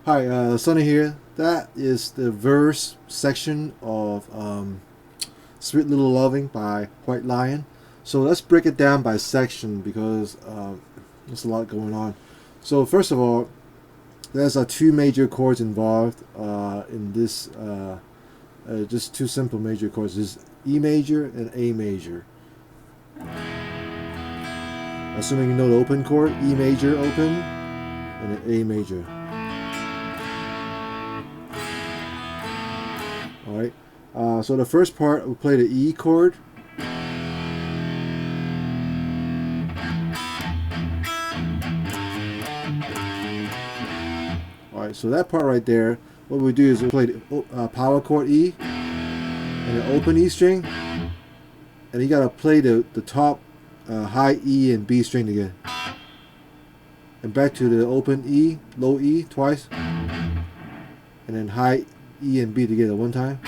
Hi, Sonny here. That is the verse section of Sweet Little Loving by White Lion. So let's break it down by section because there's a lot going on. So first of all, there's two major chords involved in this, just two simple major chords. There's E major and A major. Assuming you know the open chord, E major open, and then A major. Alright, so the first part we'll play the E chord. Alright, so that part right there, what we do is we play the power chord E and the open E string, and you gotta play the top high E and B string again, and back to the open E, low E twice, and then high E and B together one time,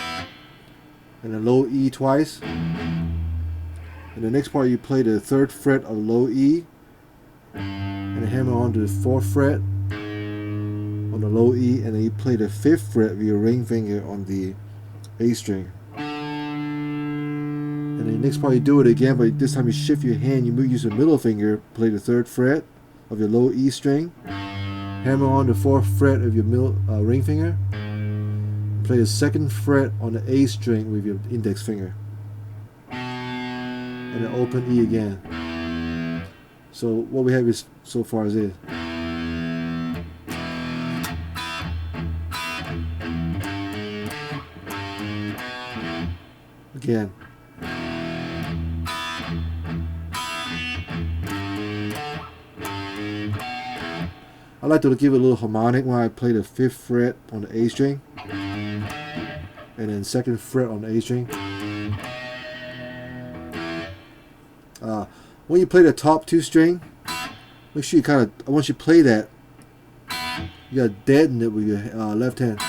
and then low E twice. And the next part you play the third fret of low E and then hammer on to the fourth fret on the low E, and then you play the fifth fret with your ring finger on the A string. And then the next part you do it again, but this time you shift your hand, you use your middle finger, play the third fret of your low E string, hammer on the fourth fret of your middle ring finger, play the second fret on the A string with your index finger, and then open E again. So what we have is so far is this. Again. I like to give it a little harmonic when I play the fifth fret on the A string, and then second fret on the A string. When you play the top two string, make sure you once you play that, you gotta deaden it with your left hand.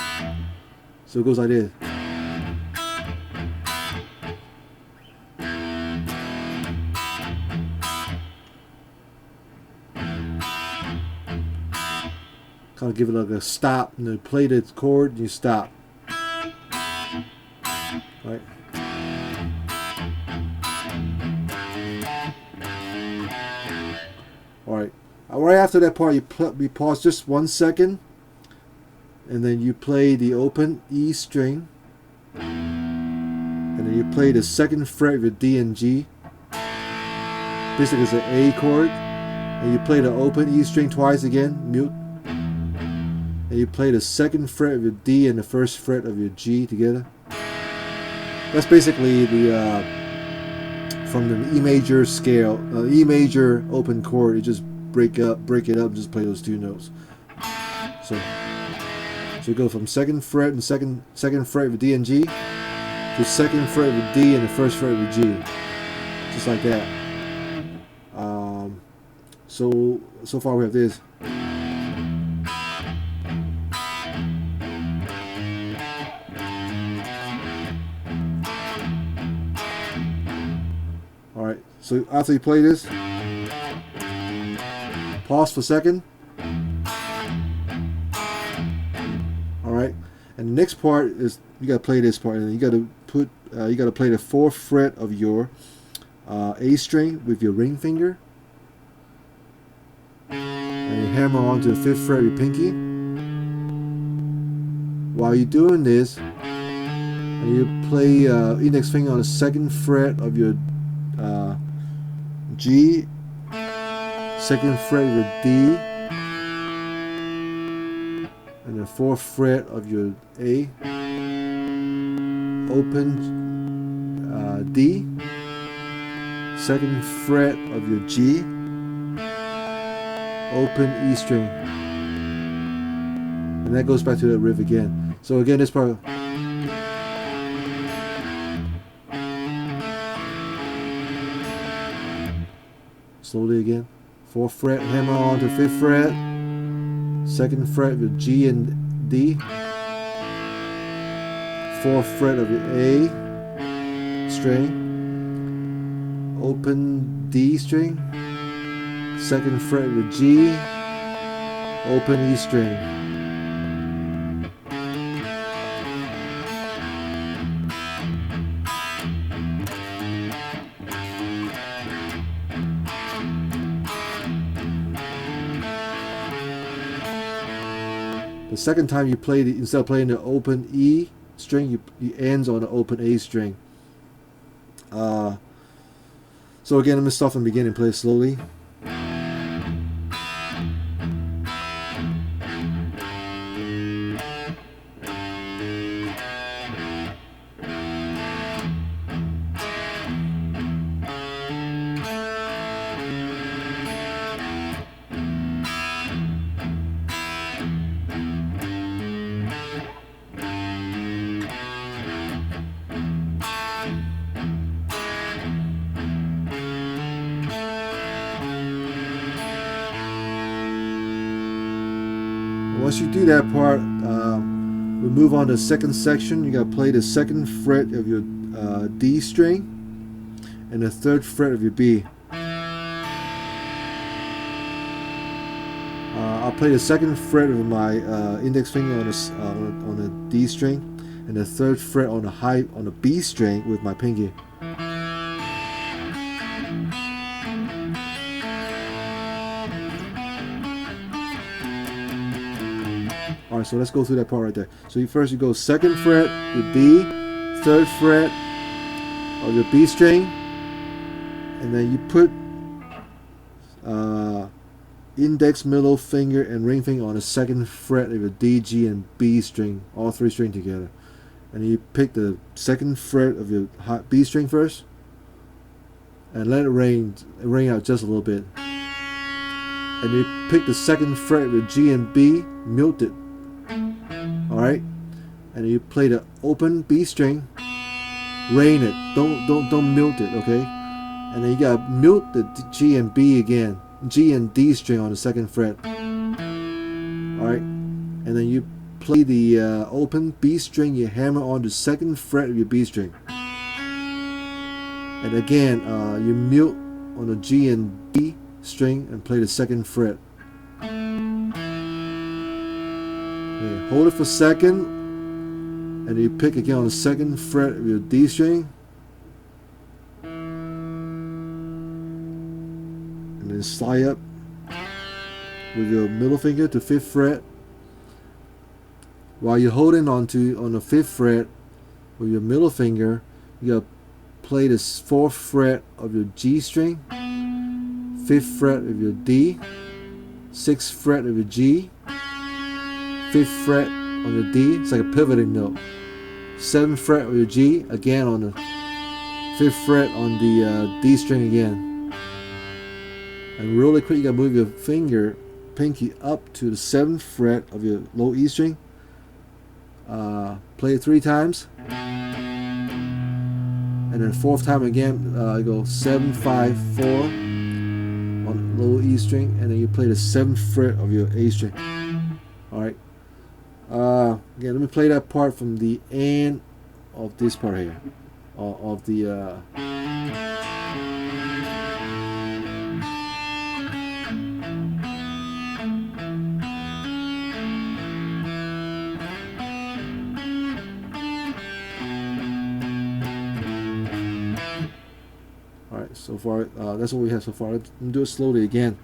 So it goes like this. Kind of give it like a stop, and then play the chord and you stop. Right. Alright. Right after that part, you pause just 1 second, and then you play the open E string, and then you play the second fret with D and G. Basically, it's an A chord, and you play the open E string twice again, mute. And you play the second fret of your D and the first fret of your G together. That's basically the from the E major scale, E major open chord. You just break it up, and just play those two notes. So you go from second fret and second fret with D and G to second fret with D and the first fret with G, just like that. So far we have this. Alright, so after you play this, pause for a second. Alright, and the next part is you gotta play this part, and you gotta play the fourth fret of your A string with your ring finger, and you hammer onto the fifth fret with your pinky. While you're doing this, and you play index finger on the second fret of your G, second fret of your D, and the fourth fret of your A, open D, second fret of your G, open E string, and that goes back to the riff again. So again, this part. Slowly again. Fourth fret, hammer on to fifth fret. Second fret with G and D. Fourth fret of your A string. Open D string. Second fret with G. Open E string. The second time you play it, instead of playing the open E string, you ends on the open A string. So again, let me start from the beginning and play it slowly. Once you do that part, we move on to the second section. You got to play the second fret of your D string and the third fret of your B. I'll play the second fret of my index finger on the D string, and the third fret on the B string with my pinky. Alright, so let's go through that part right there. So first you go second fret, your D, third fret of your B string, and then you put index, middle finger, and ring finger on the second fret of your D, G, and B string, all three strings together. And you pick the second fret of your B string first, and let it ring out just a little bit. And you pick the second fret of your G and B, mute it. Alright, and you play the open B string, rain it, don't mute it, okay? And then you gotta mute the G and B again, G and D string on the second fret. Alright, and then you play the open B string, you hammer on the second fret of your B string. And again, you mute on the G and D string and play the second fret. Okay, hold it for a second, and you pick again on the second fret of your D string, and then slide up with your middle finger to 5th fret. While you're holding on the 5th fret with your middle finger, you gotta play the 4th fret of your G string, 5th fret of your D, 6th fret of your G, 5th fret on the D, it's like a pivoting note. 7th fret of your G, again on the 5th fret on the D string again. And really quick, you gotta move your pinky up to the 7th fret of your low E string. Play it 3 times. And then 4th time again, you go 7, 5, 4 on the low E string, and then you play the 7th fret of your A string. Alright. Again, let me play that part from the end of this part here, of the Alright, so far that's what we have so far. Let me do it slowly again.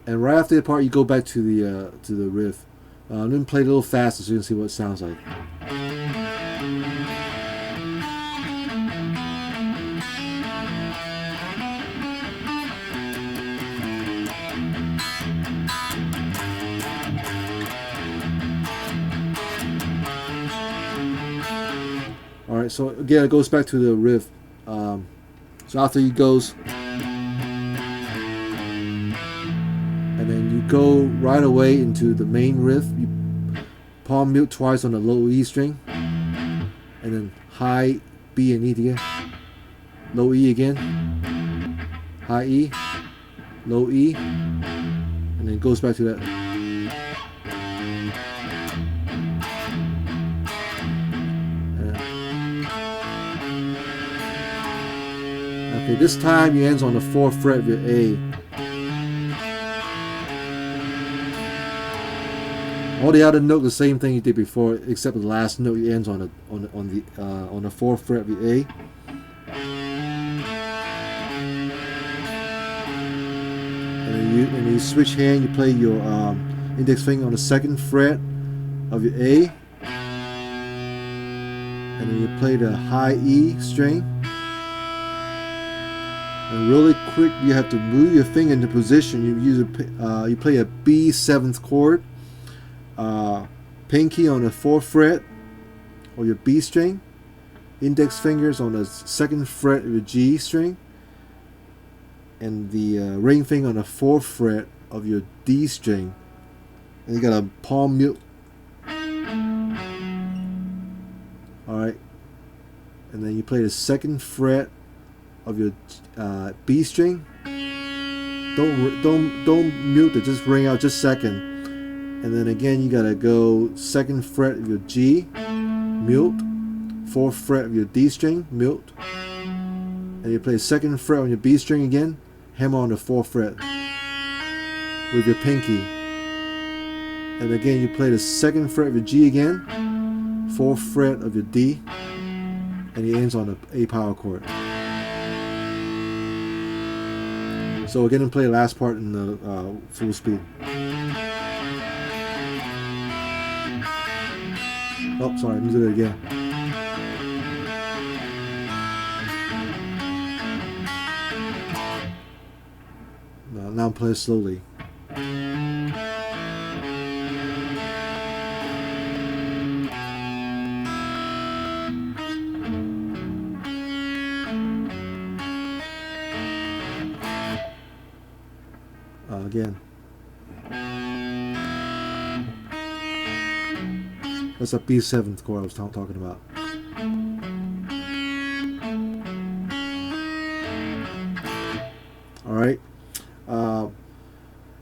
And right after the part, you go back to the riff. Let me play it a little faster so you can see what it sounds like. Alright, so again, it goes back to the riff. So after he goes, and then you go right away into the main riff. You palm mute twice on the low E string, and then high B and E again, low E again, high E, low E, and then it goes back to that. Okay, this time you ends on the 4th fret of your A. All the other notes the same thing you did before, except the last note ends on the fourth fret of the A. And then you switch hand. You play your index finger on the second fret of your A, and then you play the high E string. And really quick, you have to move your finger into position. You play a B7th chord, pinky on the fourth fret of your B string, index fingers on the second fret of your G string, and the ring finger on the fourth fret of your D string. And you got a palm mute. All right, and then you play the second fret of your B string. Don't mute it. Just ring out just second. And then again, you gotta go second fret of your G, mute, fourth fret of your D string, mute, and you play second fret on your B string again. Hammer on the fourth fret with your pinky. And again, you play the second fret of your G again, fourth fret of your D, and it ends on the A power chord. So again, play the last part in the full speed. Oh, sorry, let me do it again. Now I'm playing slowly. Again. That's a B7th chord I was talking about. Alright.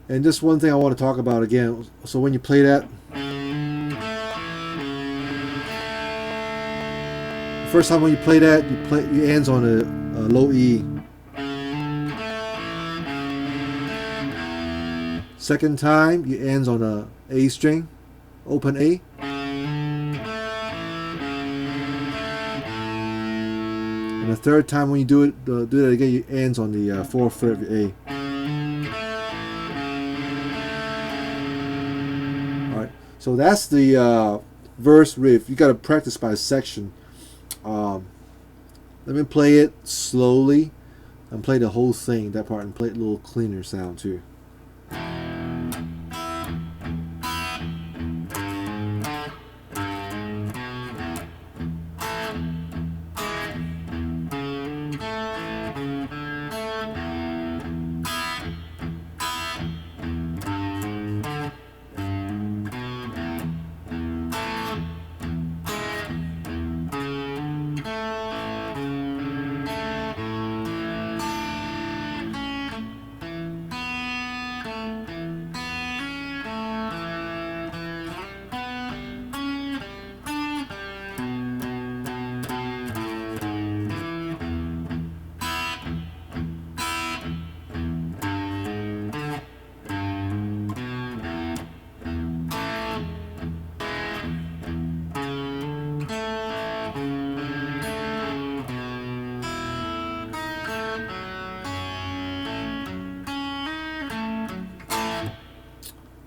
And just one thing I want to talk about again. So when you play that, the first time when you play that, you ends on a low E. Second time, you ends on a A string, open A. And the third time when you do that again, you ends on the fourth fret of your A. All right, so that's the verse riff. You got to practice by section. Let me play it slowly and play the whole thing, that part, and play it a little cleaner sound too.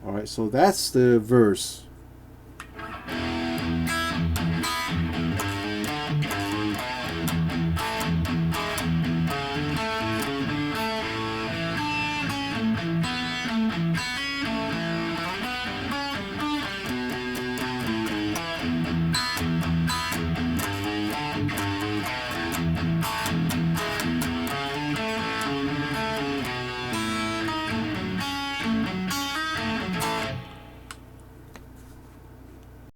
Alright, so that's the verse.